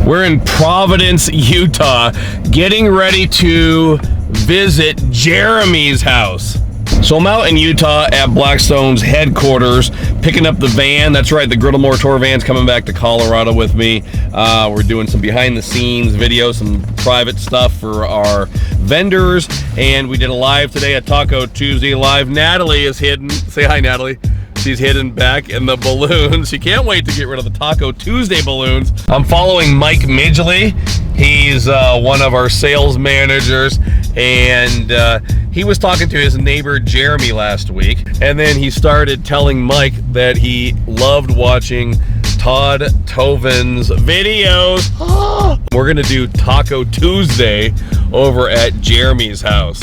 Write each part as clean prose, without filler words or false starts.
We're in Providence, Utah, getting ready to visit Jeremy's house. So I'm out in Utah at Blackstone's headquarters, picking up the van. That's right, the Griddlemore Tour van's coming back to Colorado with me. We're doing some behind the scenes videos, some private stuff for our vendors, and we did a live today, a Taco Tuesday live. Natalie is hidden. Say hi, Natalie. She's hidden back in the balloons. She can't wait to get rid of the Taco Tuesday balloons. I'm following Mike Midgley. He's one of our sales managers, and he was talking to his neighbor Jeremy last week, and then he started telling Mike that he loved watching Todd Toven's videos. We're gonna do Taco Tuesday over at Jeremy's house.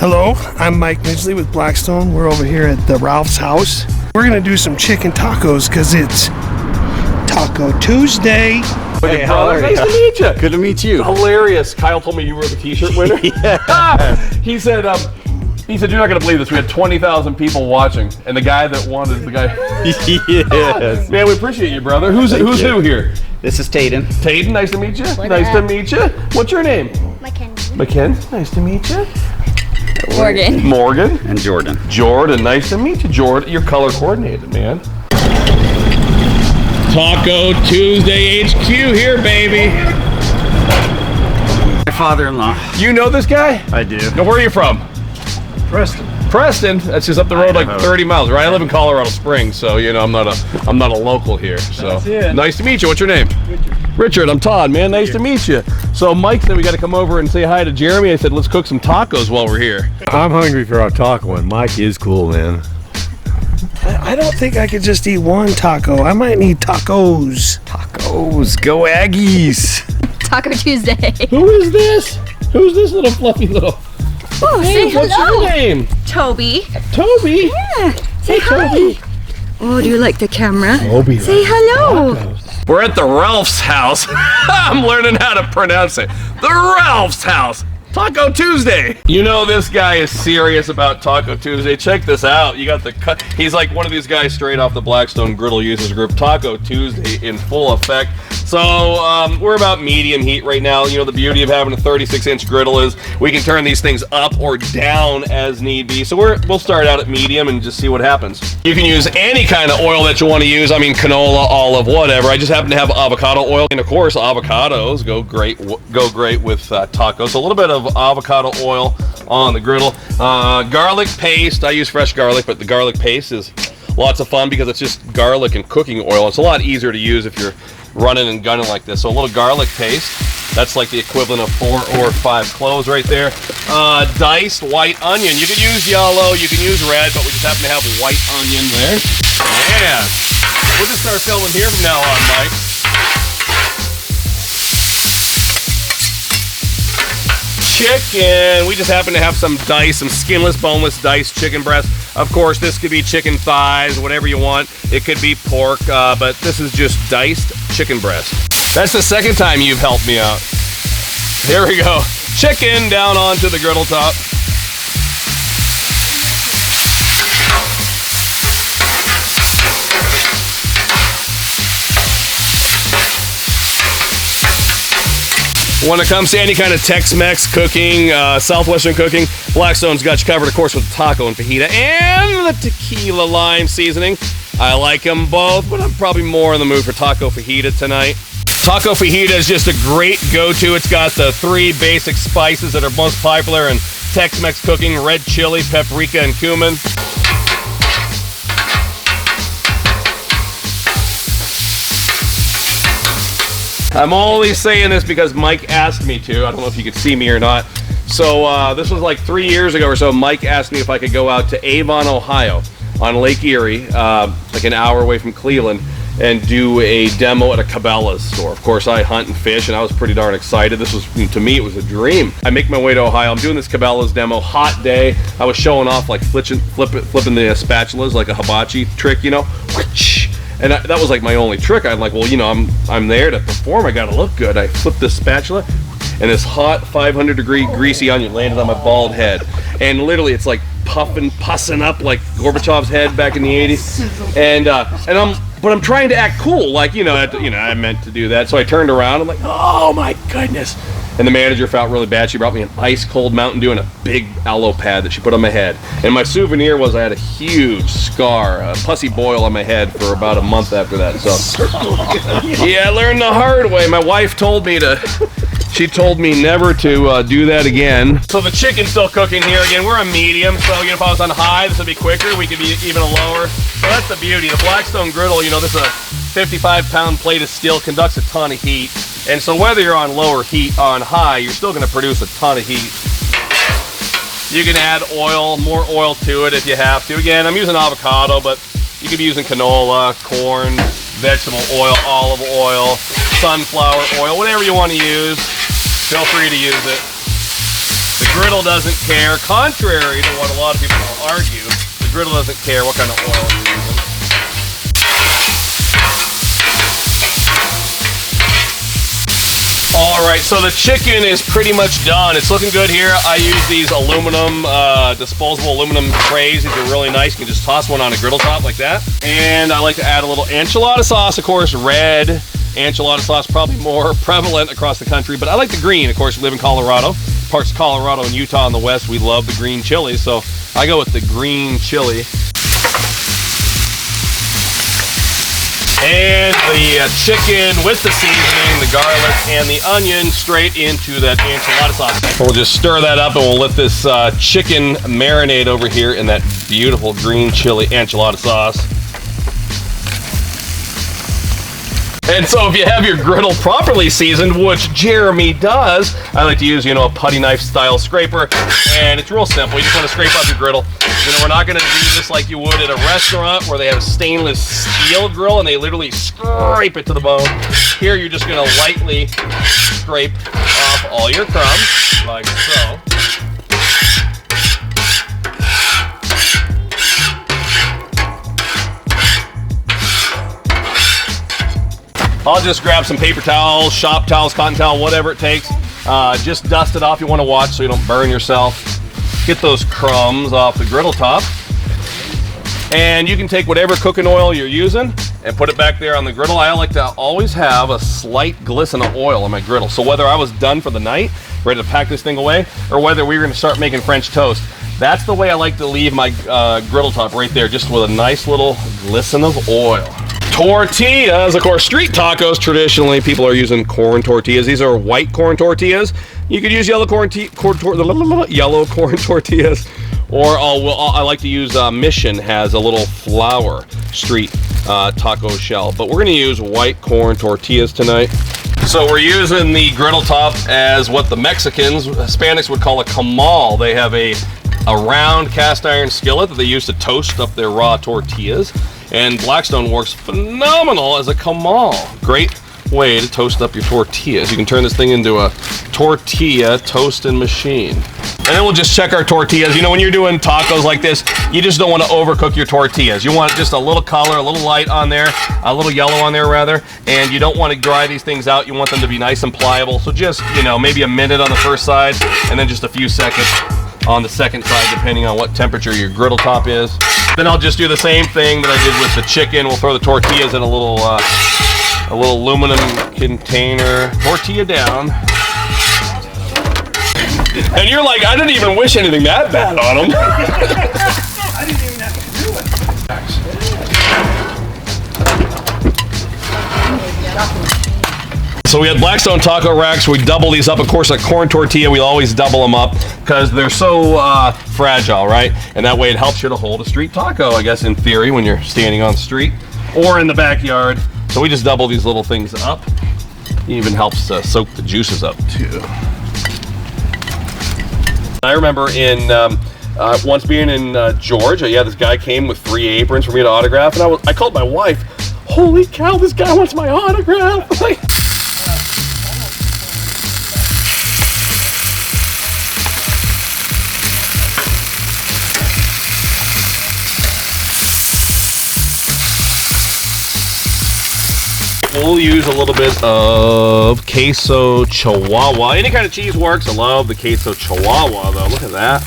Hello, I'm Mike Midgley with Blackstone. We're over here at the Ralph's house. We're gonna do some chicken tacos because it's Taco Tuesday. Hey, brother, nice to meet you. Good to meet you. Hilarious. Kyle told me you were the t-shirt winner. Yeah. He said, you're not gonna believe this. We had 20,000 people watching, and the guy that won is the guy. Yes. Man, we appreciate you, brother. Who's who here? This is Taden. Taden, nice to meet you. Nice to meet you. What's your name? Mackenzie. Mackenzie, nice to meet you. Morgan. Morgan. And Jordan. Jordan, nice to meet you, Jordan. You're color coordinated, man. Taco Tuesday HQ here, baby. My father-in-law. You know this guy? I do. Now, where are you from? Preston. Preston. That's just up the road, like Idaho. 30 miles, right? I live in Colorado Springs, so you know I'm not a local here. So That's it. nice to meet you. What's your name? Richard. I'm Todd, man. Nice to meet you. So Mike said we got to come over and say hi to Jeremy. I said let's cook some tacos while we're here. I'm hungry for a taco, and Mike is cool, man. I don't think I could just eat one taco. I might need tacos. Tacos. Go Aggies. Taco Tuesday. Who is this? Who's this little fluffy little? Oh, Hey, say what's hello. your name? Toby. Toby. Yeah. Say hi. Oh, do you like the camera? Toby. Say hello. We're at the Ralph's house. I'm learning how to pronounce it. The Ralph's house. Taco Tuesday. You know this guy is serious about Taco Tuesday. Check this out. You got the cut. He's like one of these guys straight off the Blackstone Griddle Users Group. Taco Tuesday in full effect. So we're about medium heat right now. You know, the beauty of having a 36-inch griddle is we can turn these things up or down as need be. So we'll start out at medium and just see what happens. You can use any kind of oil that you want to use. I mean, canola, olive, whatever. I just happen to have avocado oil, and of course, avocados go great with tacos. So a little bit of avocado oil on the griddle. Garlic paste. I use fresh garlic, but the garlic paste is lots of fun because it's just garlic and cooking oil. It's a lot easier to use if you're running and gunning like this. So a little garlic paste. That's like the equivalent of 4 or 5 cloves right there. Diced white onion. You can use yellow, you can use red, but we just happen to have white onion there. Yeah. We'll just start filming here from now on, Mike. Chicken. We just happen to have some skinless, boneless diced chicken breast. Of course, this could be chicken thighs, whatever you want. It could be pork, but this is just diced chicken breast. That's the second time you've helped me out. Here we go. Chicken down onto the griddle top. When it comes to any kind of Tex-Mex cooking, Southwestern cooking, Blackstone's got you covered, of course, with the taco and fajita and the tequila lime seasoning. I like them both, but I'm probably more in the mood for taco fajita tonight. Taco fajita is just a great go-to. It's got the 3 basic spices that are most popular in Tex-Mex cooking: red chili, paprika, and cumin. I'm only saying this because Mike asked me to. I don't know if you could see me or not. So this was like 3 years ago or so. Mike asked me if I could go out to Avon, Ohio on Lake Erie, like an hour away from Cleveland, and do a demo at a Cabela's store. Of course, I hunt and fish, and I was pretty darn excited. This was, to me, it was a dream. I make my way to Ohio. I'm doing this Cabela's demo, hot day. I was showing off like flipping the spatulas like a hibachi trick, you know. And that was like my only trick. I'm like, well, you know, I'm there to perform. I gotta look good. I flipped this spatula, and this hot 500-degree greasy onion landed on my bald head. And literally, it's like pussing up like Gorbachev's head back in the 80s. But I'm trying to act cool, like, I meant to do that. So I turned around. I'm like, oh my goodness. And the manager felt really bad. She brought me an ice cold Mountain Dew and a big aloe pad that she put on my head. And my souvenir was I had a huge scar, a pussy boil on my head for about a month after that. So yeah, I learned the hard way. My wife told me never to do that again. So the chicken's still cooking here. Again, we're on medium, so if I was on high, this would be quicker. We could be even lower. So that's the beauty. The Blackstone griddle, this is a 55-pound plate of steel, conducts a ton of heat. And so whether you're on low or on high, you're still going to produce a ton of heat. You can add more oil to it if you have to. Again, I'm using avocado, but you could be using canola, corn, vegetable oil, olive oil, sunflower oil, whatever you want to use. Feel free to use it. The griddle doesn't care, contrary to what a lot of people will argue. The griddle doesn't care what kind of oil you're using. All right, so the chicken is pretty much done. It's looking good here. I use these aluminum, disposable aluminum trays. These are really nice. You can just toss one on a griddle top like that. And I like to add a little enchilada sauce, of course, red enchilada sauce, probably more prevalent across the country, but I like the green. Of course, we live in Colorado, parts of Colorado and Utah in the West. We love the green chili, so I go with the green chili. And the chicken with the seasoning, the garlic, and the onion straight into that enchilada sauce. We'll just stir that up and we'll let this chicken marinate over here in that beautiful green chili enchilada sauce. And so if you have your griddle properly seasoned, which Jeremy does, I like to use, a putty knife style scraper. And it's real simple. You just want to scrape up your griddle. We're not going to do this like you would at a restaurant where they have a stainless steel grill and they literally scrape it to the bone. Here you're just going to lightly scrape off all your crumbs, like so. I'll just grab some paper towels, shop towels, cotton towel, whatever it takes. Just dust it off. You want to watch so you don't burn yourself. Get those crumbs off the griddle top. And you can take whatever cooking oil you're using and put it back there on the griddle. I like to always have a slight glisten of oil on my griddle. So whether I was done for the night, ready to pack this thing away, or whether we were going to start making French toast, that's the way I like to leave my griddle top right there, just with a nice little glisten of oil. Tortillas, of course, street tacos, traditionally people are using corn tortillas. These are white corn tortillas. You could use yellow corn tortillas, or I like to use Mission has a little flour street taco shell, but we're gonna use white corn tortillas tonight. So we're using the griddle top as what the Hispanics would call a comal. They have a round cast iron skillet that they use to toast up their raw tortillas. And Blackstone works phenomenal as a comal. Great way to toast up your tortillas. You can turn this thing into a tortilla toasting machine. And then we'll just check our tortillas. When you're doing tacos like this, you just don't want to overcook your tortillas. You want just a little color, a little light on there, a little yellow on there rather, and you don't want to dry these things out. You want them to be nice and pliable. So just, maybe a minute on the first side and then just a few seconds on the second side, depending on what temperature your griddle top is. Then I'll just do the same thing that I did with the chicken. We'll throw the tortillas in a little aluminum container. Tortilla down. And you're like, I didn't even wish anything that bad on them. I didn't even have to do it. So we had Blackstone taco racks. We double these up. Of course, a corn tortilla, we always double them up because they're so fragile, right? And that way it helps you to hold a street taco, I guess, in theory, when you're standing on the street or in the backyard. So we just double these little things up. It even helps to soak the juices up, too. I remember in once being in Georgia, this guy came with 3 aprons for me to autograph, and I called my wife. Holy cow, this guy wants my autograph! will use a little bit of queso chihuahua. Any kind of cheese works. I love the queso chihuahua though. Look at that.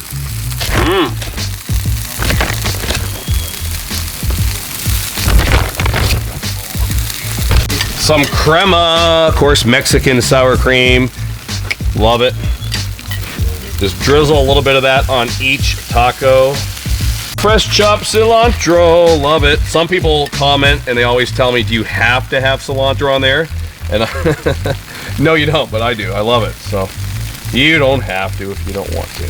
Some crema, of course, Mexican sour cream. Love it. Just drizzle a little bit of that on each taco. Fresh chopped cilantro, love it. Some people comment and they always tell me, do you have to have cilantro on there? And no, you don't, but I do. I love it. So you don't have to if you don't want to.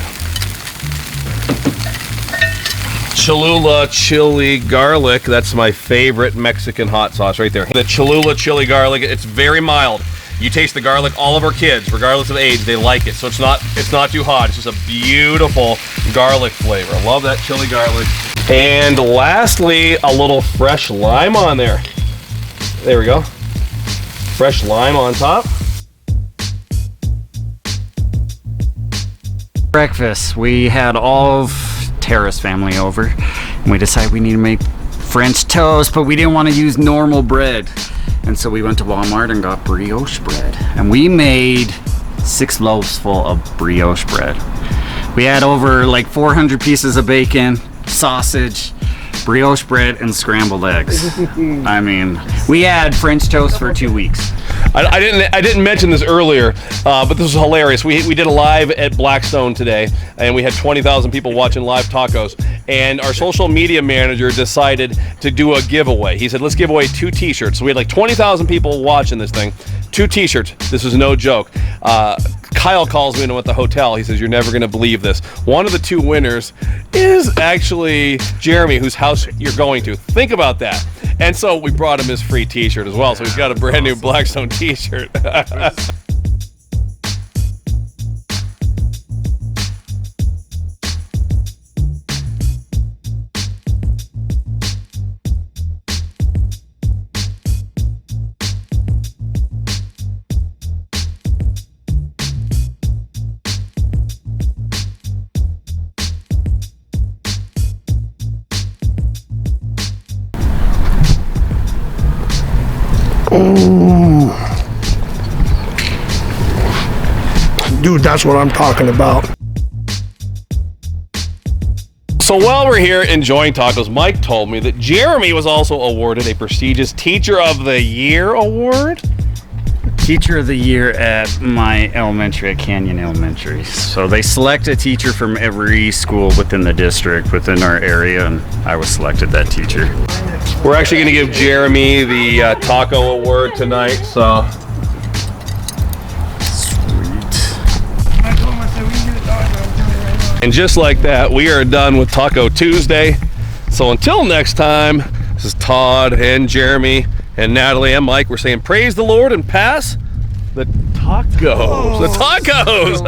Cholula chili garlic, that's my favorite Mexican hot sauce right there. The Cholula chili garlic, it's very mild. You taste the garlic, all of our kids, regardless of age, they like it. So it's not too hot. It's just a beautiful garlic flavor. I love that chili garlic. And lastly, a little fresh lime on there. There we go. Fresh lime on top. Breakfast. We had all of Tara's family over, and we decided we need to make French toast, but we didn't want to use normal bread. And so we went to Walmart and got brioche bread. And we made 6 loaves full of brioche bread. We had over like 400 pieces of bacon, sausage, brioche bread, and scrambled eggs. I mean, we had French toast for 2 weeks. I didn't mention this earlier, but this was hilarious. We did a live at Blackstone today, and we had 20,000 people watching live tacos. And our social media manager decided to do a giveaway. He said, let's give away 2 t-shirts. So we had like 20,000 people watching this thing. 2 t-shirts. This is no joke. Kyle calls me when I'm at the hotel. He says, you're never going to believe this. One of the 2 winners is actually Jeremy, whose house you're going to. Think about that. And so we brought him his free t-shirt as well. So he's got a brand new Blackstone t-shirt. Dude, that's what I'm talking about. So while we're here enjoying tacos, Mike told me that Jeremy was also awarded a prestigious Teacher of the Year award. Teacher of the Year at my elementary, at Canyon Elementary. So they select a teacher from every school within the district, within our area, and I was selected that teacher. We're actually going to give Jeremy the taco award tonight, so. And just like that, we are done with Taco Tuesday. So until next time, this is Todd and Jeremy and Natalie and Mike. We're saying praise the Lord and pass the tacos. The tacos.